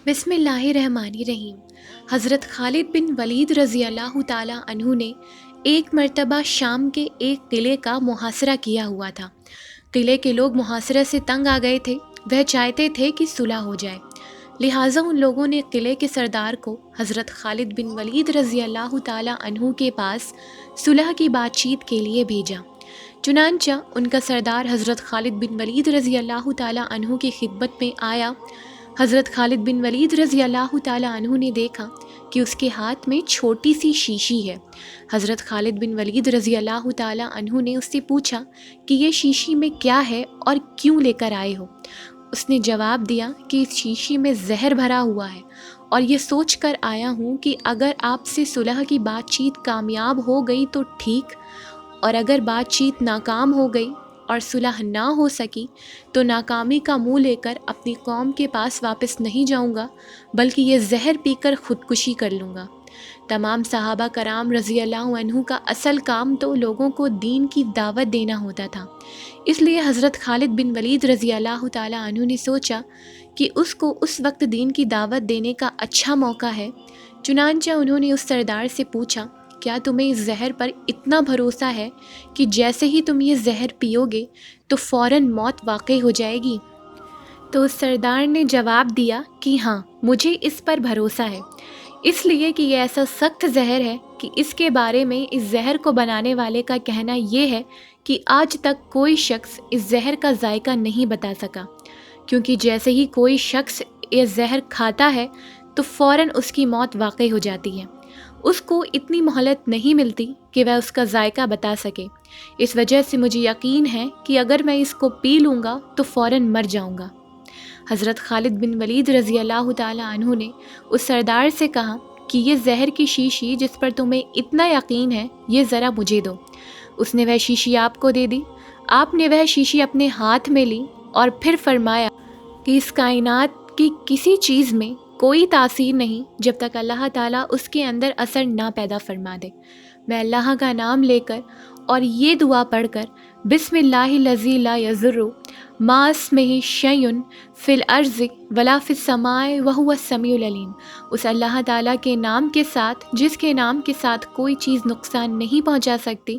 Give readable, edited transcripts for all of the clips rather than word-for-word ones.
بسم اللہ الرحمن الرحیم۔ حضرت خالد بن ولید رضی اللہ تعالیٰ عنہ نے ایک مرتبہ شام کے ایک قلعے کا محاصرہ کیا ہوا تھا۔ قلعے کے لوگ محاصرہ سے تنگ آ گئے تھے، وہ چاہتے تھے کہ صلح ہو جائے، لہٰذا ان لوگوں نے قلعے کے سردار کو حضرت خالد بن ولید رضی اللہ تعالیٰ عنہ کے پاس صلح کی بات چیت کے لیے بھیجا۔ چنانچہ ان کا سردار حضرت خالد بن ولید رضی اللہ تعالیٰ عنہ کی خدمت میں آیا۔ حضرت خالد بن ولید رضی اللہ تعالیٰ عنہ نے دیکھا کہ اس کے ہاتھ میں چھوٹی سی شیشی ہے۔ حضرت خالد بن ولید رضی اللہ تعالیٰ عنہ نے اس سے پوچھا کہ یہ شیشی میں کیا ہے اور کیوں لے کر آئے ہو؟ اس نے جواب دیا کہ اس شیشی میں زہر بھرا ہوا ہے اور یہ سوچ کر آیا ہوں کہ اگر آپ سے صلح کی بات چیت کامیاب ہو گئی تو ٹھیک، اور اگر بات چیت ناکام ہو گئی اور صلح نہ ہو سکی تو ناکامی کا منہ لے کر اپنی قوم کے پاس واپس نہیں جاؤں گا، بلکہ یہ زہر پی کر خودکشی کر لوں گا۔ تمام صحابہ کرام رضی اللہ عنہ کا اصل کام تو لوگوں کو دین کی دعوت دینا ہوتا تھا، اس لیے حضرت خالد بن ولید رضی اللہ تعالیٰ عنہ نے سوچا کہ اس کو اس وقت دین کی دعوت دینے کا اچھا موقع ہے۔ چنانچہ انہوں نے اس سردار سے پوچھا، کیا تمہیں اس زہر پر اتنا بھروسہ ہے کہ جیسے ہی تم یہ زہر پیو گے تو فوراً موت واقع ہو جائے گی؟ تو اس سردار نے جواب دیا کہ ہاں، مجھے اس پر بھروسہ ہے، اس لیے کہ یہ ایسا سخت زہر ہے کہ اس کے بارے میں اس زہر کو بنانے والے کا کہنا یہ ہے کہ آج تک کوئی شخص اس زہر کا ذائقہ نہیں بتا سکا، کیونکہ جیسے ہی کوئی شخص یہ زہر کھاتا ہے تو فوراً اس کی موت واقع ہو جاتی ہے، اس کو اتنی مہلت نہیں ملتی کہ وہ اس کا ذائقہ بتا سکے۔ اس وجہ سے مجھے یقین ہے کہ اگر میں اس کو پی لوں گا تو فوراً مر جاؤں گا۔ حضرت خالد بن ولید رضی اللہ تعالیٰ عنہ نے اس سردار سے کہا کہ یہ زہر کی شیشی جس پر تمہیں اتنا یقین ہے، یہ ذرا مجھے دو۔ اس نے وہ شیشی آپ کو دے دی۔ آپ نے وہ شیشی اپنے ہاتھ میں لی اور پھر فرمایا کہ اس کائنات کی کسی چیز میں کوئی تاثیر نہیں جب تک اللہ تعالیٰ اس کے اندر اثر نہ پیدا فرما دے۔ میں اللہ کا نام لے کر اور یہ دعا پڑھ کر، بسم اللہ الذی لا یضر مع اسمہ شیء فی الارض ولا فی السماء وہو السمیع العلیم، اس اللہ تعالیٰ کے نام کے ساتھ جس کے نام کے ساتھ کوئی چیز نقصان نہیں پہنچا سکتی،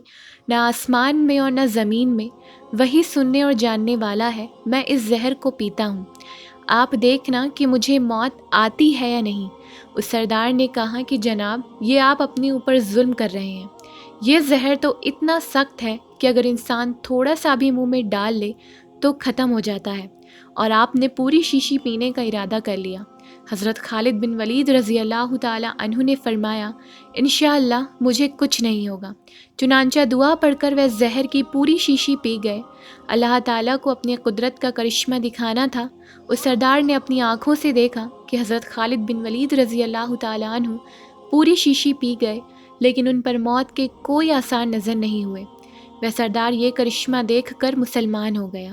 نہ آسمان میں اور نہ زمین میں، وہی سننے اور جاننے والا ہے۔ میں اس زہر کو پیتا ہوں، آپ دیکھنا کہ مجھے موت آتی ہے یا نہیں۔ اس سردار نے کہا کہ جناب، یہ آپ اپنے اوپر ظلم کر رہے ہیں، یہ زہر تو اتنا سخت ہے کہ اگر انسان تھوڑا سا بھی منہ میں ڈال لے تو ختم ہو جاتا ہے، اور آپ نے پوری شیشی پینے کا ارادہ کر لیا۔ حضرت خالد بن ولید رضی اللہ تعالیٰ عنہ نے فرمایا، انشاءاللہ مجھے کچھ نہیں ہوگا۔ چنانچہ دعا پڑھ کر وہ زہر کی پوری شیشی پی گئے۔ اللہ تعالیٰ کو اپنی قدرت کا کرشمہ دکھانا تھا۔ اس سردار نے اپنی آنکھوں سے دیکھا کہ حضرت خالد بن ولید رضی اللہ تعالیٰ عنہ پوری شیشی پی گئے، لیکن ان پر موت کے کوئی آثار نظر نہیں ہوئے۔ وہ سردار یہ کرشمہ دیکھ کر مسلمان ہو گیا۔